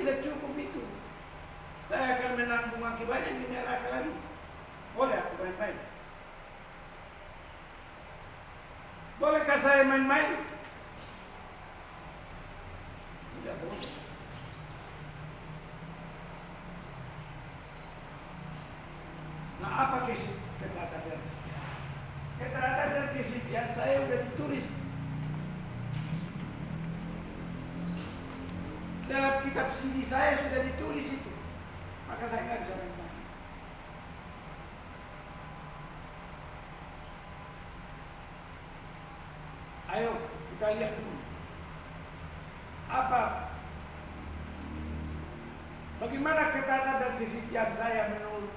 tidak cukup itu. Saya akan menanggung akibatnya di neraka lagi. Boleh aku main-main? Bolehkah saya main-main? Tidak boleh. Nah, apa ketatanan? Ketatanan kesetiaan saya sudah ditulis dalam kitab CD saya, sudah ditulis itu. Maka saya nggak bisa main-main. Ayo kita lihat dulu. Bagaimana ketatan dan kesetiaan saya menurut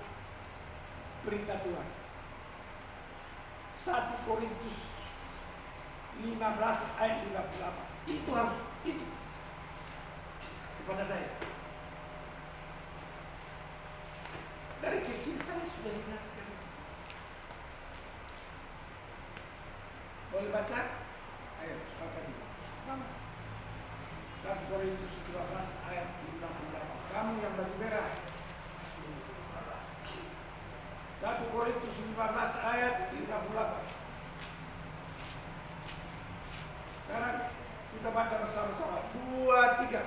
berita Tuhan? 1 Korintus 15 ayat 58. Itu harus, itu kepada saya. Dari kecil saya sudah ingatkan. Boleh baca? Ayo, sepakat itu. 1 Korintus 15 ayat 58. Kamu yang baju merah. 1 Korintus 15 ayat 58. Sekarang kita baca bersama-sama. 2, 3.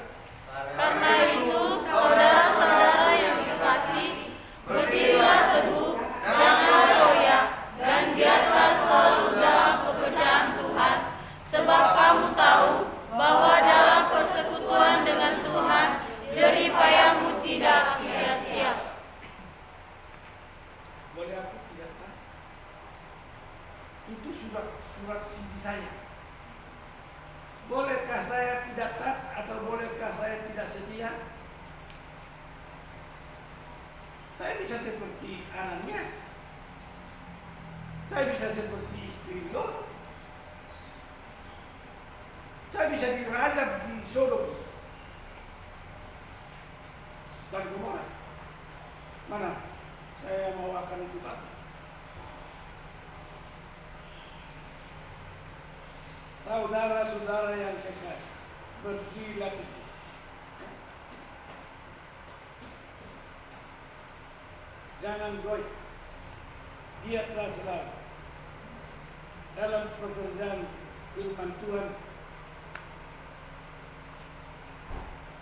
Karena itu, saudara-saudara yang kekasih, berdirilah teguh, janganlah goyah, dan giatlah selalu dalam pekerjaan Tuhan, sebab kamu tahu bahwa dalam persekutuan dengan Tuhan, jerih payahmu tidak sia-sia. Boleh aku tidak tahu? Itu surat CD saya. Bolehkah saya tidak taat atau bolehkah saya tidak setia? Saya bisa seperti Ananias. Saya bisa seperti istri Lot. Saya bisa dirajam di Sodom dan Gomora. Mana? Saya mau akan itu Pak. Saudara-saudara yang kekasih, berdirilah teguh. Jangan goyah, giatlah selalu dalam pekerjaan firman Tuhan.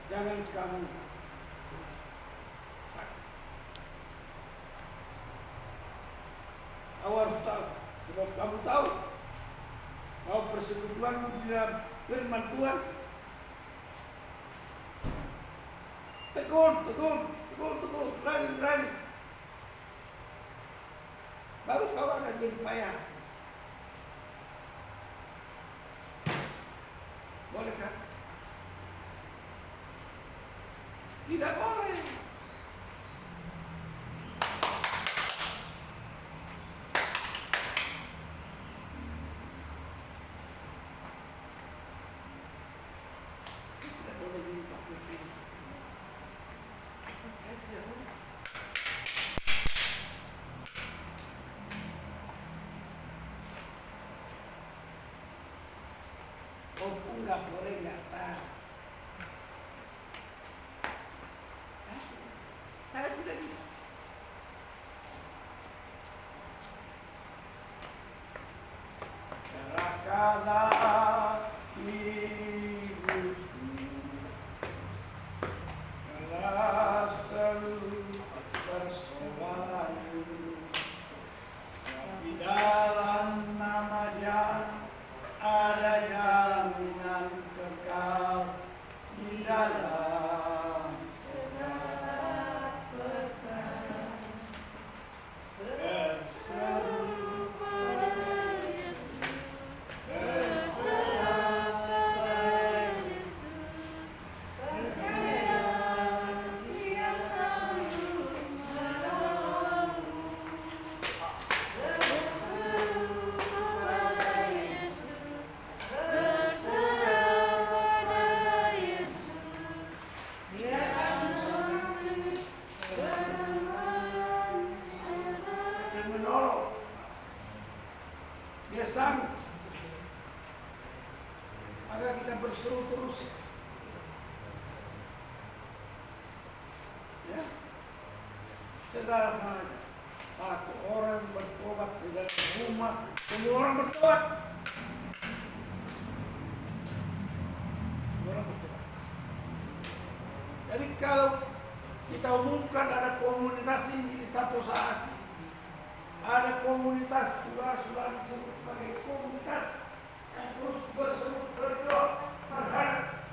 Jangan kamu harus tahu, sebab kamu tahu bahwa persekutuanmu di dalam firman Tuhan. Tegur, rajin. Baru kau ada jerih payah. Bolehkah? Tidak boleh. Nggak boleh nyata. Saya tidak bisa. Serahkanlah hidupku, selalu persoalanmu, di dalam nama-Nya ada jaminan kekal di dalam segala perkara. Berseru pada Yesus, berserah pada Yesus, percayalah Dia sanggup menolongmu. Berseru pada Yesus, berserah pada Yesus, Dia akan menolong. Dia sanggup. Maka kita berseru terus. Sederhana. Satu orang bertobat di dalam rumah, semua orang bertobat. Semua orang bertobat. Jadi kalau kita umumkan ada komunitas ini di satu saat, ada komunitas sudah disebut sebagai komunitas yang terus berdoa berharap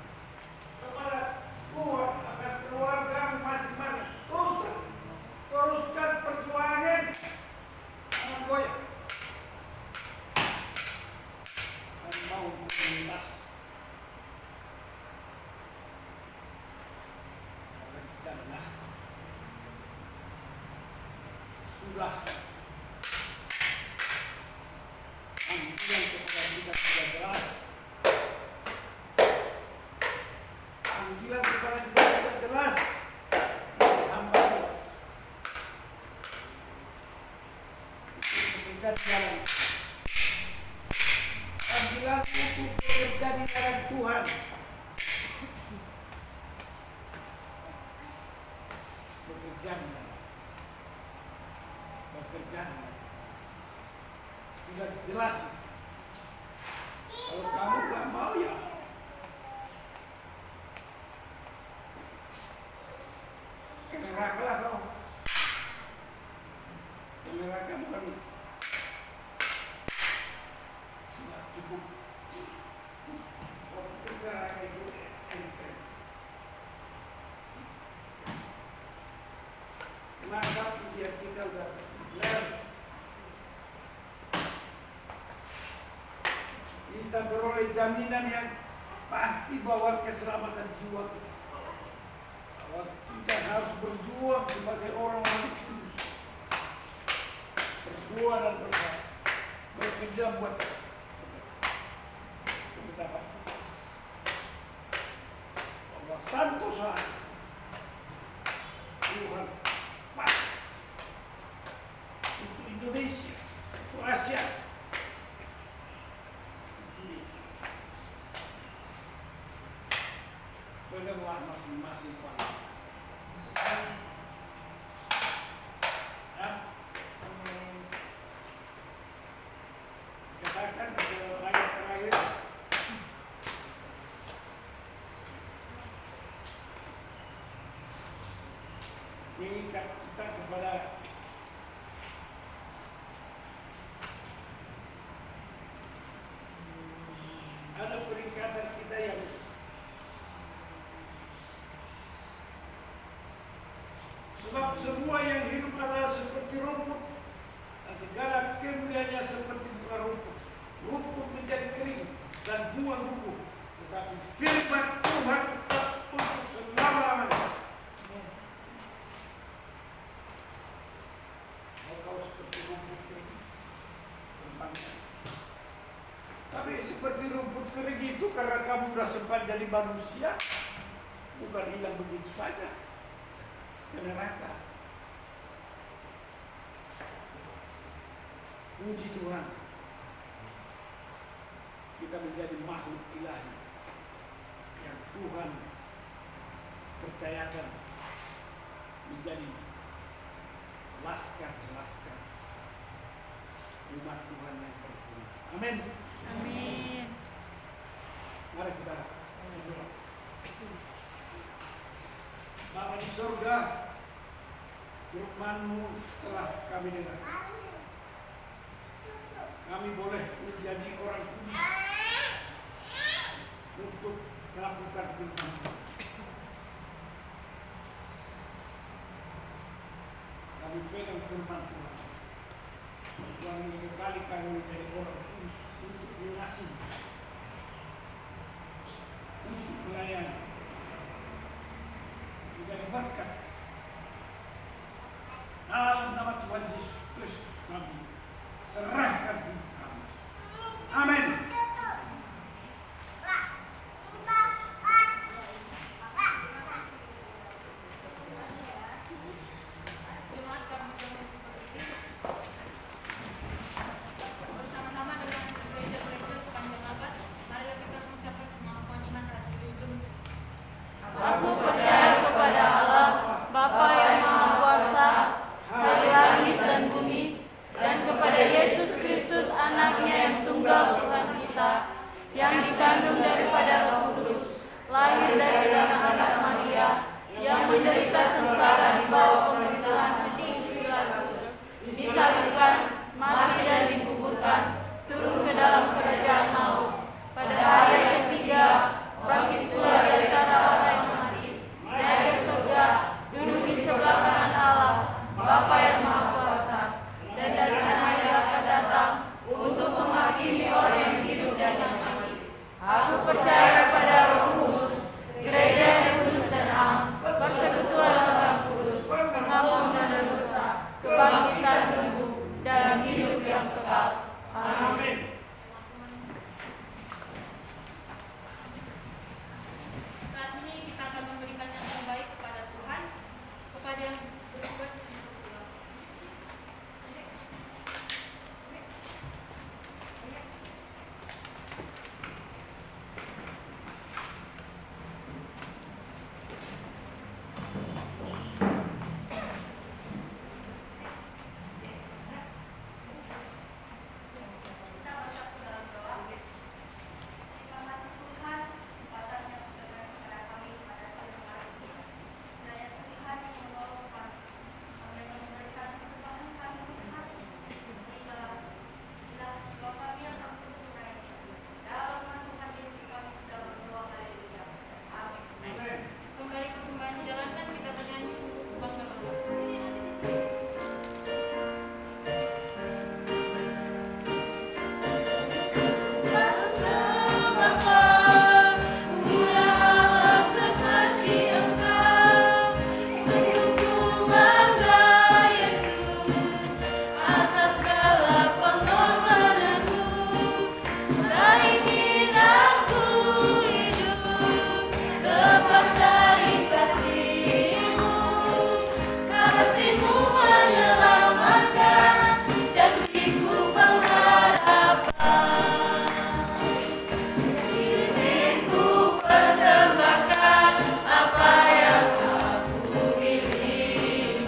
kepada Tuhan akan keluarga masing-masing. Teruskan perjuangan, jangan goyah. Dan mau komunitas. Karena kita adalah sudah panggilan kepada kita sudah jelas. Panggilan kepada kita sudah jelas. Hamba kita jalan. Panggilan untuk bekerja di dalam Tuhan. Bekerja sudah jelas. Kalau kamu gak mau ya ke neraka lah kau. Ke neraka bukan tidak cukup. Waktu ke neraka itu enteng. Maka biar kita udah benar. Kita beroleh jaminan yang pasti bahwa keselamatan jiwa kita. Bahwa kita harus berjuang sebagai orang-orang kudus. Berdoa dan bekerja buat mendapat bahwa Santo Saat Tuhan Pak untuk Indonesia, untuk Asia. Peganglah masing-masing kualitas. Ya. Katakan pada ayat terakhir. Mengikat kita kepada ada peringkatan kita yang sebab semua yang hidup adalah seperti rumput dan segala kemuliaannya seperti bunga rumput. Rumput menjadi kering dan bunga gugur, tetapi firman Tuhan tetap untuk selama-lamanya. Kau seperti rumput kering, tempatnya. Tapi seperti rumput kering itu karena kamu sudah sempat jadi manusia, bukan hilang begitu saja. Ke neraka. Puji Tuhan, kita menjadi makhluk ilahi yang Tuhan percayakan menjadi laskar-laskar umat Tuhan yang berguna. Amin. Amin. Mari kita berdoa. Bapa di surga, firman-Mu telah kami dengar. Kami boleh menjadi orang kudus untuk melakukan firman-Mu. Kami pegang firman Tuhan. Tuhan mengekali kami menjadi orang kudus untuk mengasihi, untuk melayani. Dari berkat dalam nama Tuhan Yesus Kristus kami serahkan hidup kami. Amin. Bersama-sama dengan gereja-gereja sepanjang abad menderita sengsara di bawah pemerintahan Pontius Pilatus, disalibkan, mati dan dikuburkan, turun ke dalam kerajaan maut. Pada hari yang ketiga, bangkit pula dari antara orang yang mati, naik ke surga, duduk di sebelah kanan Allah, Bapa yang Maha Kuasa, dan dari sana Ia akan datang untuk menghakimi orang yang hidup dan yang mati. Aku percaya pada Roh Kudus, gereja yang kudus dan am, persekutuan orang kudus, pengampunan dosa, kebangkitan tubuh, dan hidup yang kekal. Amin. Saat ini kita akan memberikan yang terbaik kepada Tuhan, kepada yang bertugas di sosial. Sembari persembahan dijalankan, kita bernyanyi sungguh bangga Allah. Kasih-Mu menyelamatkan dan beriku pengharapan. Inginku persembahkan apa yang aku miliki.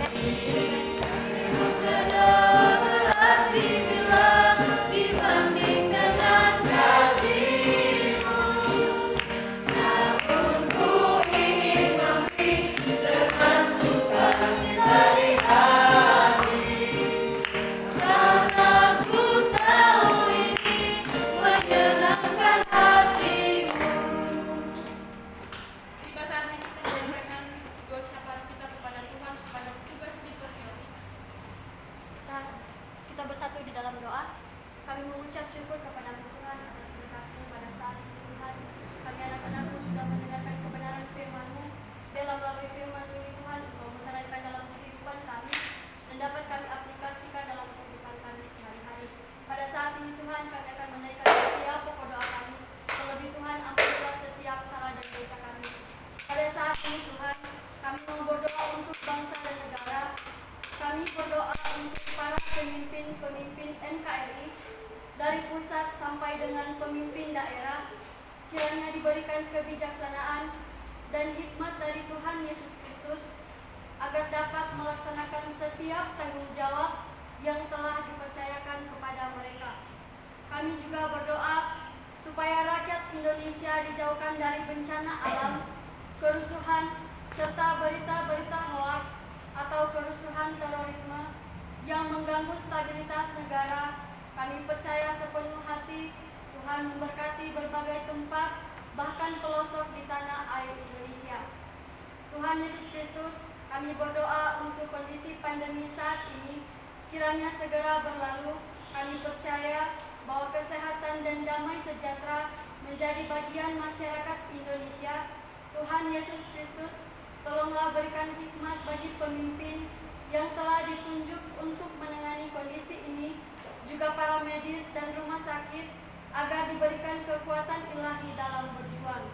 Tidak berarti bila dibanding dengan kasih-Mu, namun ku ingin memberi dengan sukacita di hati, karena ku tahu ini menyenangkan hati-Mu. Tiba saatnya kita menyampaikan doa syafaat kita kepada Tuhan kepada tugas di sosial. Kita bersatu di dalam doa. Kami mengucap syukur kepada Tuhan atas berkat-Mu pada saat ini Tuhan. Kami anak-anak-Mu sudah mendengarkan kebenaran firman-Mu. Biarlah melalui firman ini Tuhan, Engkau meneraikan dalam kehidupan kami dan dapat kami aplikasikan dalam kehidupan kami sehari-hari. Pada saat ini Tuhan, kami akan menaikkan setiap pokok doa kami. Terlebih Tuhan, ampunilah setiap salah dan dosa kami. Pada saat ini Tuhan, kami mau berdoa untuk bangsa dan negara. Kami berdoa untuk para pemimpin-pemimpin NKRI dari pusat sampai dengan pemimpin daerah. Kiranya diberikan kebijaksanaan dan hikmat dari Tuhan Yesus Kristus agar dapat melaksanakan setiap tanggung jawab yang telah dipercayakan kepada mereka. Kami juga berdoa supaya rakyat Indonesia dijauhkan dari bencana alam, kerusuhan, serta berita-berita hoaks atau kerusuhan terorisme yang mengganggu stabilitas negara. Kami percaya sepenuh hati Tuhan memberkati berbagai tempat, bahkan pelosok di tanah air Indonesia. Tuhan Yesus Kristus, kami berdoa untuk kondisi pandemi saat ini, kiranya segera berlalu. Kami percaya bahwa kesehatan dan damai sejahtera menjadi bagian masyarakat Indonesia. Tuhan Yesus Kristus, tolonglah berikan hikmat bagi pemimpin yang telah ditunjuk untuk menangani kondisi ini, juga para medis dan rumah sakit, agar diberikan kekuatan ilahi dalam berjuang.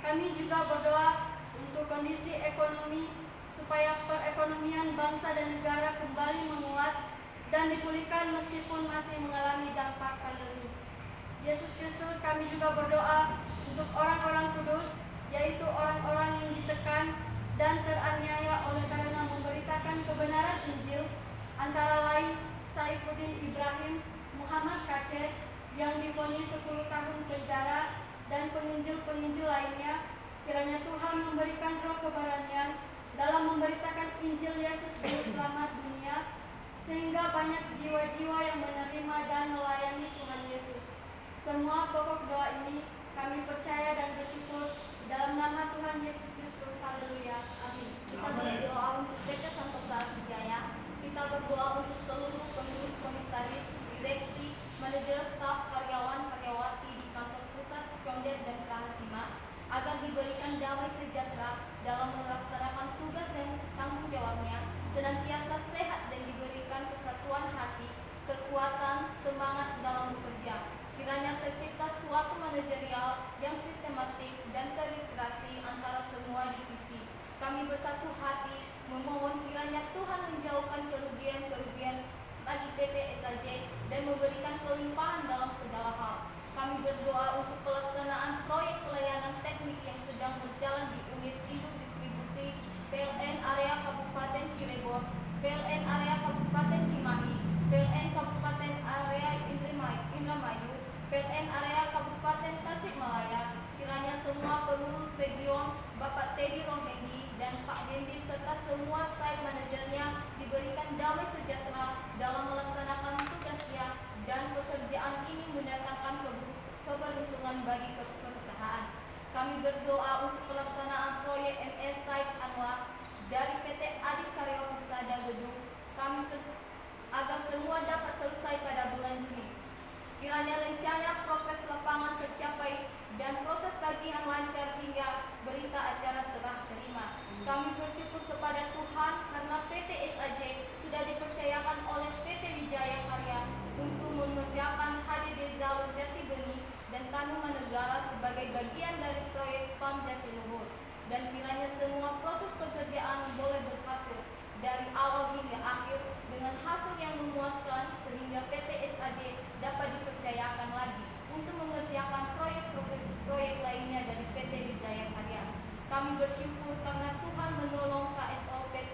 Kami juga berdoa untuk kondisi ekonomi, supaya perekonomian bangsa dan negara kembali menguat dan dipulihkan meskipun masih mengalami dampak pandemi. Yesus Kristus, kami juga berdoa untuk orang-orang kudus, yaitu orang-orang yang ditekan dan teraniaya oleh karena memberitakan kebenaran Injil, antara lain Saifuddin Ibrahim, Muhammad Kacet yang divonis 10 tahun penjara, dan penginjil-penginjil lainnya. Kiranya Tuhan memberikan roh keberanian dalam memberitakan Injil Yesus Juru Selamat dunia, sehingga banyak jiwa-jiwa yang menerima dan melayani Tuhan Yesus. Semua pokok doa ini kami percaya dan bersyukur dalam nama Tuhan Yesus Kristus. Haleluya. Amin. Kita berdoa untuk PT Santosa Asijaya. Kita berdoa untuk seluruh pengurus, komisaris, direksi, manajer, staf, karyawan, karyawati di kantor pusat, Condet dan Kahacima, agar diberikan damai sejahtera dalam melaksanakan tugas dan tanggung jawabnya, senantiasa sehat dan diberikan kesatuan hati, kekuatan, semangat dalam bekerja. Kiranya tercipta suatu manajerial yang sistematik dan terintegrasi antara semua divisi. Kami bersatu hati memohon kiranya Tuhan menjauhkan kerugian-kerugian bagi PT SAJ dan memberikan kelimpahan dalam segala hal. Kami berdoa untuk pelaksanaan proyek pelayanan teknik yang sedang berjalan di unit induk distribusi PLN area Kabupaten Cirebon, PLN area Kabupaten Cimahi, PLN Kabupaten area Indramayu, PLN area Kabupaten Tasikmalaya. Kiranya semua pengurus region, Bapak Teddy Rohedi dan Pak Dendi serta semua site manajernya diberikan damai sejahtera dalam melaksanakan tugasnya dan pekerjaan ini mendatangkan keberuntungan bagi perusahaan. Kami berdoa untuk pelaksanaan proyek MS Site Anwar dari PT Adit Karya Persada Gedung agar semua dapat selesai pada bulan Juni. Kiranya rencana progres lapangan tercapai dan proses tagihan lancar hingga berita acara serah terima. Kami bersyukur kepada Tuhan karena PT SAJ sudah dipercayakan oleh PT Wijaya Karya untuk mengerjakan HDD Jalur Jati Bening dan Tanuman Negara sebagai bagian dari proyek SPAM Jatiluhur. Dan kiranya semua proses pekerjaan boleh berhasil dari awal hingga akhir dengan hasil yang memuaskan sehingga PT SAJ dapat dipercayakan lagi untuk mengerjakan proyek lainnya dari PT Wijaya Karya. Kami bersyukur karena Tuhan menolong KSO PT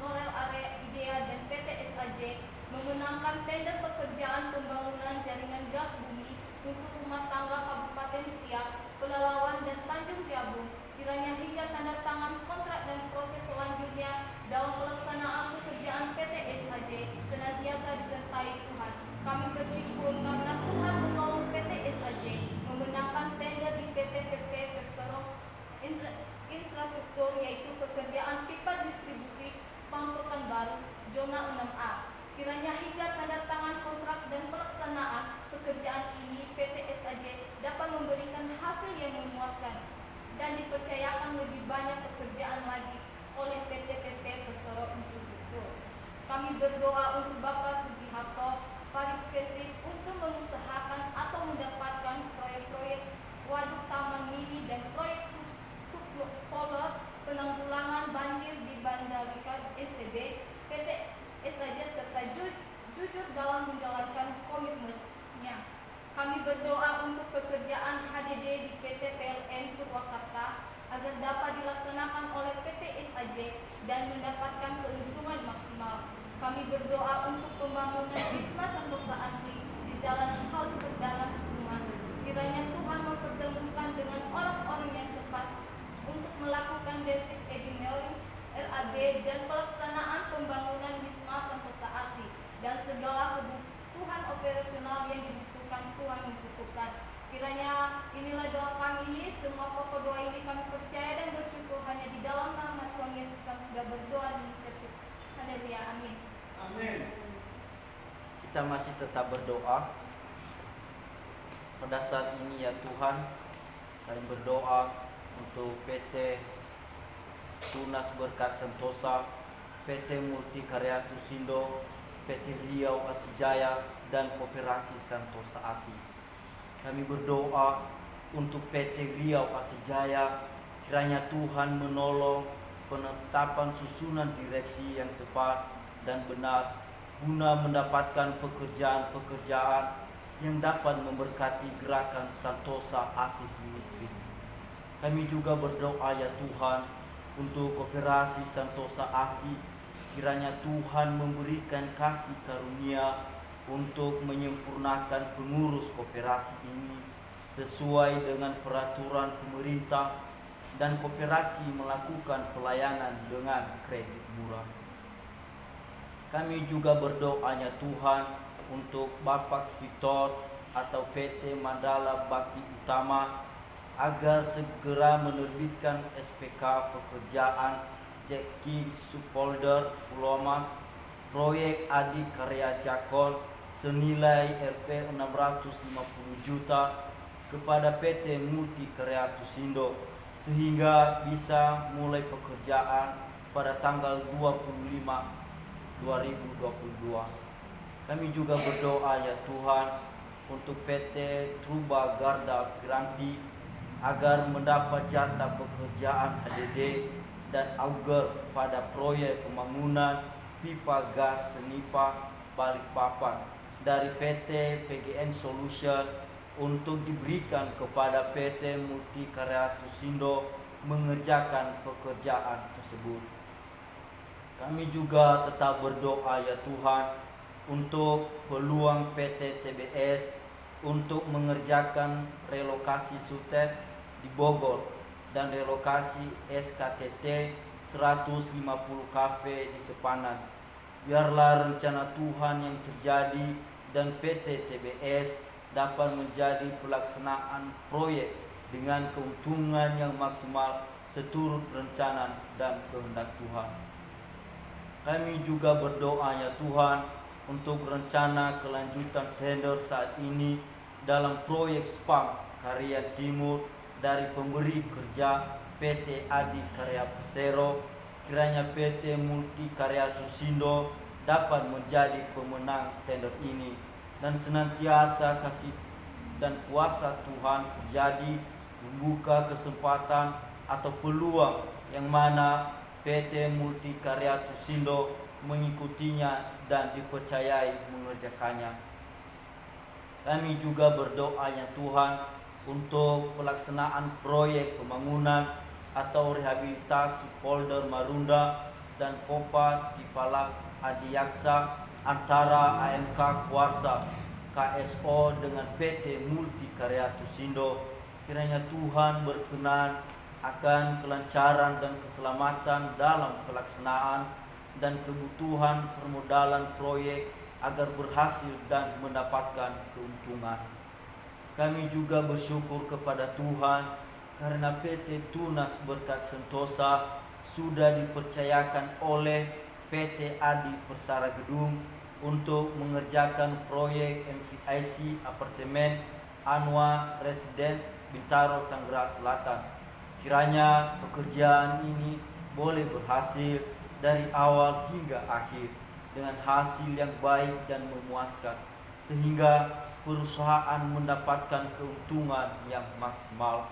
Norel Area Idea dan PT SAJ memenangkan tender pekerjaan pembangunan jaringan gas bumi untuk rumah tangga Kabupaten Siak, Pelalawan dan Tanjung Jabung. Kiranya hingga tanda tangan kontrak dan proses selanjutnya dalam pelaksanaan pekerjaan PT SAJ senantiasa disertai Tuhan. Kami bersyukur karena Tuhan menolong PT SAJ memenangkan tender di PT PP Persero Infrastruktur, yaitu pekerjaan pipa distribusi SPAM Pekanbaru zona 6A. Kiranya hingga tanda tangan kontrak dan pelaksanaan pekerjaan ini PT SAJ dapat memberikan hasil yang memuaskan dan dipercayakan lebih banyak pekerjaan lagi oleh PT PP Persero Infrastruktur. Kami berdoa untuk Bapak Sugiharto Parikesit untuk mengusahakan atau mendapatkan proyek-proyek waduk taman mini dan proyek subpolder penanggulangan banjir di Mandalika NTB. PT SAJ serta jujur dalam menjalankan komitmennya. Kami berdoa untuk pekerjaan HDD di PT PLN Purwakarta agar dapat dilaksanakan oleh PT SAJ dan mendapatkan keuntungan maksimal. Kami berdoa untuk pembangunan Wisma Santosa Asih di Jalan Halim Perdana Kusuma. Kiranya Tuhan mempertemukan dengan orang-orang yang tepat untuk melakukan basic engineering, RAB dan pelaksanaan pembangunan Wisma Santosa Asih dan segala kebutuhan operasional yang dibutuhkan Tuhan mencukupkan. Kiranya inilah doa kami ini, semua pokok doa ini kami percaya dan bersyukur hanya di dalam nama Tuhan Yesus kami sudah berdoa dan mengucap haleluya, amin. Amin. Kita masih tetap berdoa. Pada saat ini ya Tuhan, kami berdoa untuk PT Tunas Berkat Sentosa, PT Multikarya Tusindo, PT Riau Asijaya dan Koperasi Santosa Asih. Kami berdoa untuk PT Riau Asijaya, kiranya Tuhan menolong penetapan susunan direksi yang tepat dan benar guna mendapatkan pekerjaan-pekerjaan yang dapat memberkati gerakan Santosa Asih Ministry. Kami juga berdoa ya Tuhan untuk Koperasi Santosa Asih, kiranya Tuhan memberikan kasih karunia untuk menyempurnakan pengurus koperasi ini sesuai dengan peraturan pemerintah dan koperasi melakukan pelayanan dengan kredit murah. Kami juga berdoa ya Tuhan untuk Bapak Victor atau PT Mandala Bakti Utama agar segera menerbitkan SPK pekerjaan Jeki Subfolder Pulau Mas proyek Adi Karya Jakon senilai Rp 650 juta kepada PT Multi Karya Tusindo sehingga bisa mulai pekerjaan pada tanggal 25 2022. Kami juga berdoa ya Tuhan untuk PT Truba Garda Piranti agar mendapat jatah pekerjaan HDD dan auger pada proyek pembangunan pipa gas Senipa Balikpapan dari PT PGN Solution untuk diberikan kepada PT Multi Karya Tusindo mengerjakan pekerjaan tersebut. Kami juga tetap berdoa ya Tuhan untuk peluang PT TBS untuk mengerjakan relokasi Sutet di Bogor dan relokasi SKTT 150 kafe di Sepanan. Biarlah rencana Tuhan yang terjadi dan PT TBS dapat menjadi pelaksanaan proyek dengan keuntungan yang maksimal seturut rencana dan kehendak Tuhan. Kami juga berdoa ya Tuhan untuk rencana kelanjutan tender saat ini dalam proyek SPAM Karya Timur dari pemberi kerja PT Adi Karya Persero. Kiranya PT Multi Karya Tusindo dapat menjadi pemenang tender ini dan senantiasa kasih dan kuasa Tuhan terjadi membuka kesempatan atau peluang yang mana PT Multi Karya Tusindo mengikutinya dan dipercayai mengerjakannya. Kami juga berdoa ya Tuhan untuk pelaksanaan proyek pembangunan atau rehabilitasi polder Marunda dan Kopa Tipala Adiaksa antara AMK Kuarsa KSO dengan PT Multi Karya Tusindo. Kiranya Tuhan berkenan akan kelancaran dan keselamatan dalam pelaksanaan dan kebutuhan permodalan proyek agar berhasil dan mendapatkan keuntungan. Kami juga bersyukur kepada Tuhan karena PT Tunas Berkat Sentosa sudah dipercayakan oleh PT Adi Persara Gedung untuk mengerjakan proyek MVIC Apartemen Anwa Residence Bintaro Tangerang Selatan. Kiranya pekerjaan ini boleh berhasil dari awal hingga akhir dengan hasil yang baik dan memuaskan sehingga perusahaan mendapatkan keuntungan yang maksimal.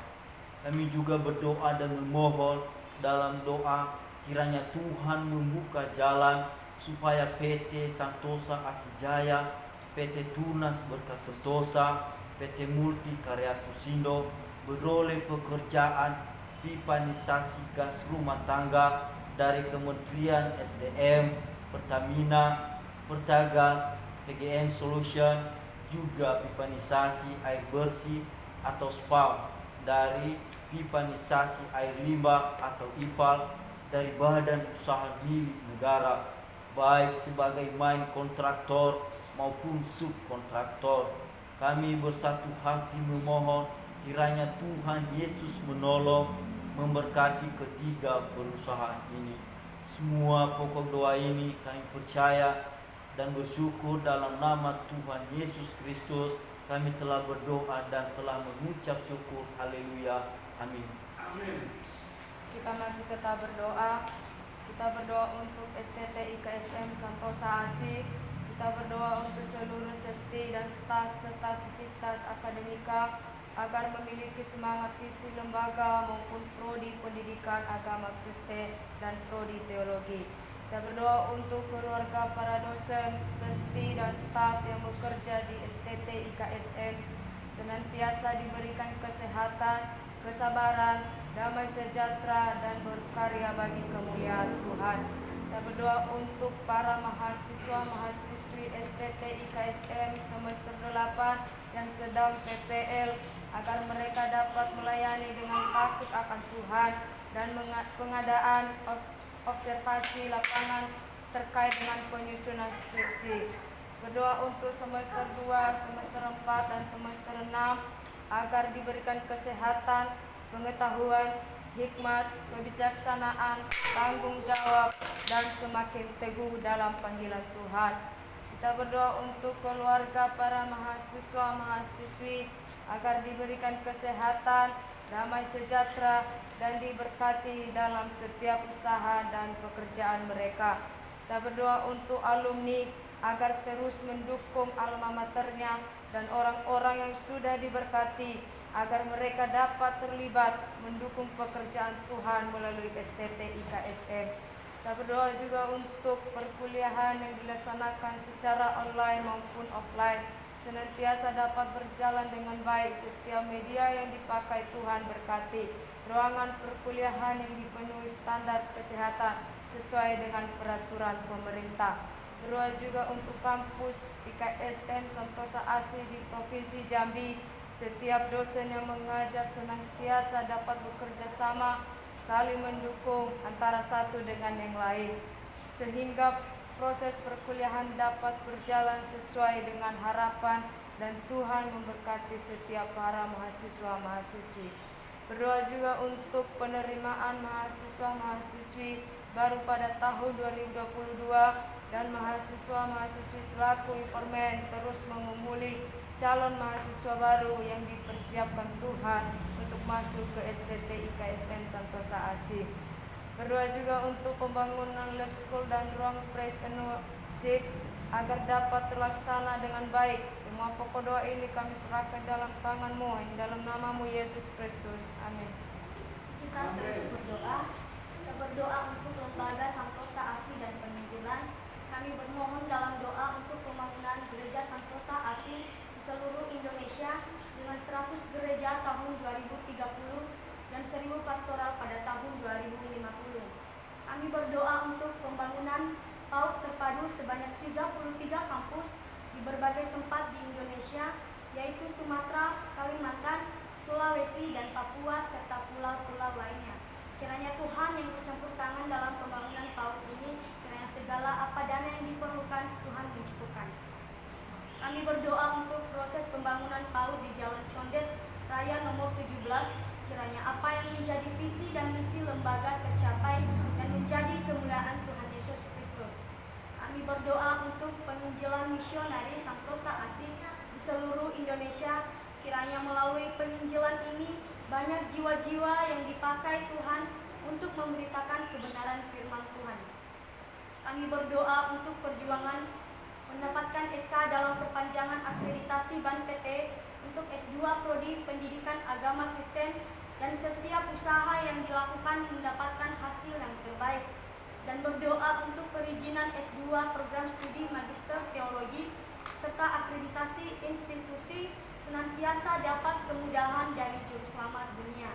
Kami juga berdoa dan memohon dalam doa kiranya Tuhan membuka jalan supaya PT Santosa Asijaya, PT Tunas Berkat Sentosa, PT Multi Karya Tusindo beroleh pekerjaan pipanisasi gas rumah tangga dari Kementerian SDM, Pertamina, Pertagas, PGN Solution, juga pipanisasi air bersih atau SPAM dari pipanisasi air limbah atau IPAL dari badan usaha milik negara, baik sebagai main kontraktor maupun subkontraktor. Kami bersatu hati memohon kiranya Tuhan Yesus menolong memberkati ketiga perusahaan ini. Semua pokok doa ini kami percaya dan bersyukur dalam nama Tuhan Yesus Kristus. Kami telah berdoa dan telah mengucap syukur. Haleluya. Amin. Amin. Kita masih tetap berdoa. Kita berdoa untuk STT IKSM Santosa Asih. Kita berdoa untuk seluruh sesti dan staf serta sivitas akademika agar memiliki semangat visi lembaga maupun prodi pendidikan agama Kristen dan prodi teologi. Kita berdoa untuk keluarga para dosen, sesti dan staf yang bekerja di STT IKSM senantiasa diberikan kesehatan, kesabaran, damai sejahtera dan berkarya bagi kemuliaan Tuhan. Kita berdoa untuk para mahasiswa-mahasiswi STT IKSM semester 8 yang sedang PPL agar mereka dapat melayani dengan takut akan Tuhan dan pengadaan observasi lapangan terkait dengan penyusunan skripsi. Berdoa untuk semester 2, semester 4, dan semester 6 agar diberikan kesehatan, pengetahuan, hikmat, kebijaksanaan, tanggung jawab, dan semakin teguh dalam panggilan Tuhan. Kita berdoa untuk keluarga para mahasiswa-mahasiswi agar diberikan kesehatan, damai sejahtera, dan diberkati dalam setiap usaha dan pekerjaan mereka. Kita berdoa untuk alumni agar terus mendukung alma maternya dan orang-orang yang sudah diberkati agar mereka dapat terlibat mendukung pekerjaan Tuhan melalui STT IKSM. Kita berdoa juga untuk perkuliahan yang dilaksanakan secara online maupun offline senantiasa dapat berjalan dengan baik. Setiap media yang dipakai Tuhan berkati. Ruangan perkuliahan yang dipenuhi standar kesehatan sesuai dengan peraturan pemerintah. Berdoa juga untuk kampus IKSM Santosa Asih di Provinsi Jambi. Setiap dosen yang mengajar senantiasa dapat bekerja sama, saling mendukung antara satu dengan yang lain, sehingga proses perkuliahan dapat berjalan sesuai dengan harapan dan Tuhan memberkati setiap para mahasiswa-mahasiswi. Berdoa juga untuk penerimaan mahasiswa-mahasiswi baru pada tahun 2022 dan mahasiswa-mahasiswi selaku informan terus mengumuli calon mahasiswa baru yang dipersiapkan Tuhan untuk masuk ke STT IKSM Santosa Asih. Berdoa juga untuk pembangunan lab school dan ruang praise and worship agar dapat terlaksana dengan baik. Semua pokok doa ini kami serahkan dalam tangan-Mu, dalam nama-Mu Yesus Kristus. Amin. Kita terus berdoa. Kita berdoa untuk lembaga Santosa Asih dan penginjilan. Kami bermohon dalam doa untuk pembangunan gereja Santosa Asih di seluruh Indonesia dengan 100 gereja tahun 2030 dan 1000 pastoral pada tahun 2050. Kami berdoa untuk pembangunan PAUD terpadu sebanyak 33 kampus di berbagai tempat di Indonesia, yaitu Sumatera, Kalimantan, Sulawesi, dan Papua, serta pulau-pulau lainnya. Kiranya Tuhan yang bercampur tangan dalam pembangunan PAUD ini, kiranya segala apa dana yang diperlukan Tuhan mencukupkan. Kami berdoa untuk proses pembangunan PAUD di Jalan Condet Raya nomor 17, kiranya apa yang menjadi visi dan misi lembaga tercapai dan menjadi kemuliaan Tuhan Yesus Kristus. Kami berdoa untuk penginjilan misionari Santosa Asih di seluruh Indonesia, kiranya melalui penginjilan ini banyak jiwa-jiwa yang dipakai Tuhan untuk memberitakan kebenaran firman Tuhan. Kami berdoa untuk perjuangan mendapatkan SK dalam perpanjangan akreditasi BAN PT untuk S2 Prodi Pendidikan Agama Kristen dan setiap usaha yang dilakukan mendapatkan hasil yang terbaik, dan berdoa untuk perizinan S2 program studi Magister Teologi serta akreditasi institusi senantiasa dapat kemudahan dari Juru Selamat dunia.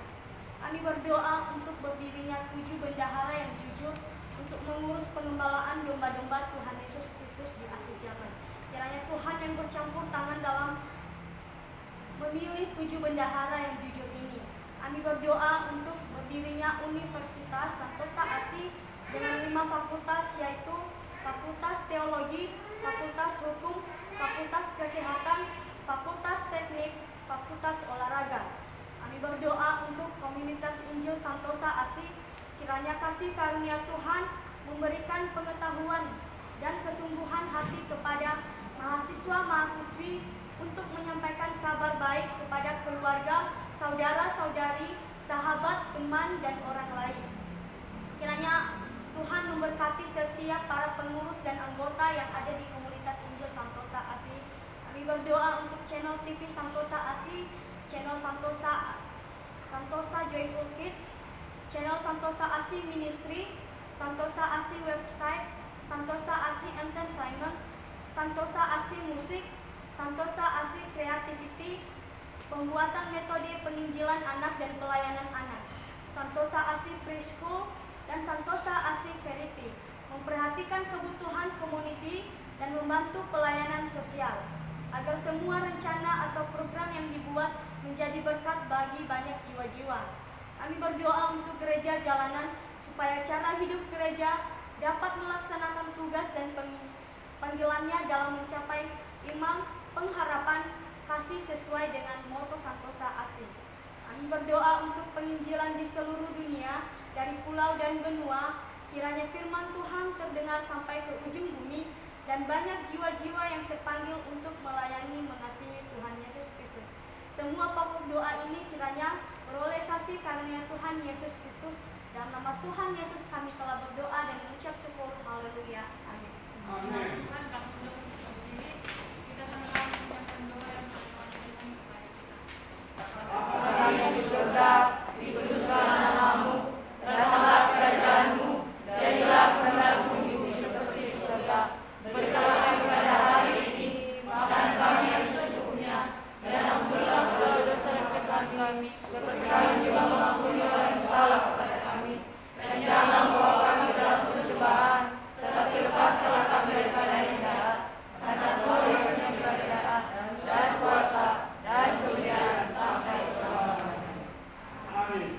Kami berdoa untuk berdirinya 7 bendahara yang jujur untuk mengurus pengembalaan domba-domba Tuhan Yesus Kristus di akhir zaman. Kiranya Tuhan yang bercampur tangan dalam memilih 7 bendahara yang jujur ini. Kami berdoa untuk berdirinya Universitas Santosa Asih dengan 5 fakultas, yaitu Fakultas Teologi, Fakultas Hukum, Fakultas Kesehatan, Fakultas Teknik, Fakultas Olahraga. Kami berdoa untuk komunitas Injil Santosa Asih, kiranya kasih karunia Tuhan memberikan pengetahuan dan kesungguhan hati kepada mahasiswa-mahasiswi untuk menyampaikan kabar baik kepada keluarga, saudara-saudari, sahabat, teman, dan orang lain. Kiranya Tuhan memberkati setiap para pengurus dan anggota yang ada di komunitas Injil Santosa Asih. Kami berdoa untuk channel TV Santosa Asih, channel Santosa Joyful Kids, channel Santosa Asih Ministry, Santosa Asih Website, Santosa Asih Entertainment, Santosa Asih Musik, Santosa Asih Creativity, pembuatan metode penginjilan anak dan pelayanan anak, Santosa Asih Preschool, dan Santosa Asih Charity. memperhatikan kebutuhan komuniti, dan membantu pelayanan sosial, agar semua rencana atau program yang dibuat menjadi berkat bagi banyak jiwa-jiwa. Kami berdoa untuk gereja jalanan, supaya cara hidup gereja dapat melaksanakan tugas dan panggilannya dalam mencapai iman, pengharapan, kasih sesuai dengan motto Santosa Asih. Kami berdoa untuk penginjilan di seluruh dunia, dari pulau dan benua, kiranya firman Tuhan terdengar sampai ke ujung bumi, dan banyak jiwa-jiwa yang terpanggil untuk melayani mengasihi Tuhan Yesus Kristus. Semua pokok doa ini kiranya beroleh kasih karunia Tuhan Yesus Kristus. Dalam nama Tuhan Yesus kami telah berdoa dan mengucap syukur. Haleluya. Amin. Amin. Tuhan kami sudah berdiri, kita sama-sama menyatakan doa dan berdoa Tuhan kepada kita. Bapa kami di surga, dikuduskanlah namamu, datanglah kerajaanmu, jadilah kehendakmu di bumi seperti di surga. Berikanlah kami pada hari ini makanan kami yang secukupnya, dan ampunilah dosa-dosa kami, seperti kami juga mengampuni orang yang salah kepada kami. Dan janganlah membawa kami ke dalam pencobaan, tetapi lepaskanlah kami daripada yang jahat. Karena Tuhan yang punya kerajaan dan kuasa dan kemuliaan sampai selama-lamanya. Amin.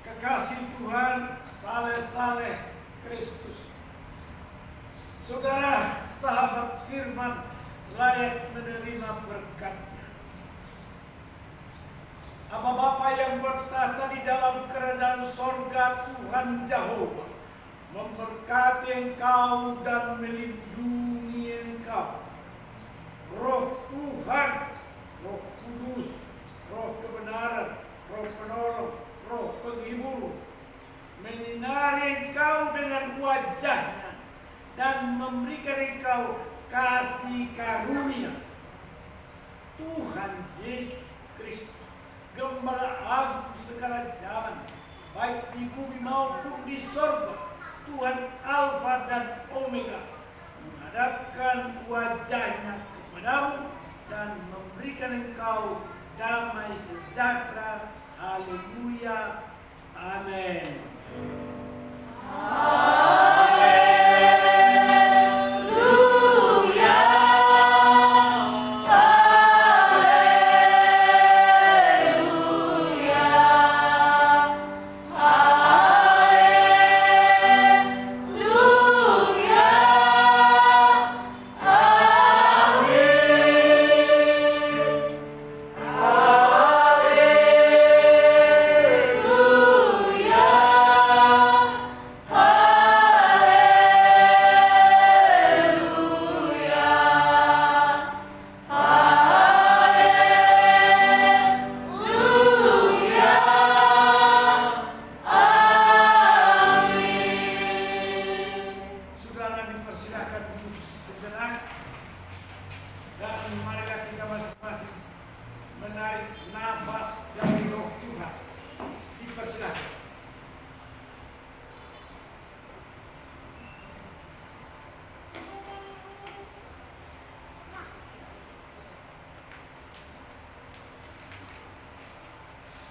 Kekasih Tuhan, saleh-saleh Kristus. Saudara, sahabat firman layak menerima berkatnya. Aba Bapa yang bertata di dalam kerajaan sorga, Tuhan Yahova memberkati engkau dan melindungi engkau. Roh Tuhan, Roh Kudus, Roh kebenaran, Roh penolong, Roh penghibur, menyinari engkau dengan wajahnya dan memberikan engkau kasih karunia. Tuhan Yesus Kristus, Gembala Agung segala zaman, baik di bumi maupun di sorga, Tuhan Alfa dan Omega, menghadapkan wajahnya kepadamu dan memberikan engkau damai sejahtera. Haleluya. Amin.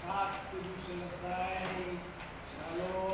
Satu selesai. Shalom.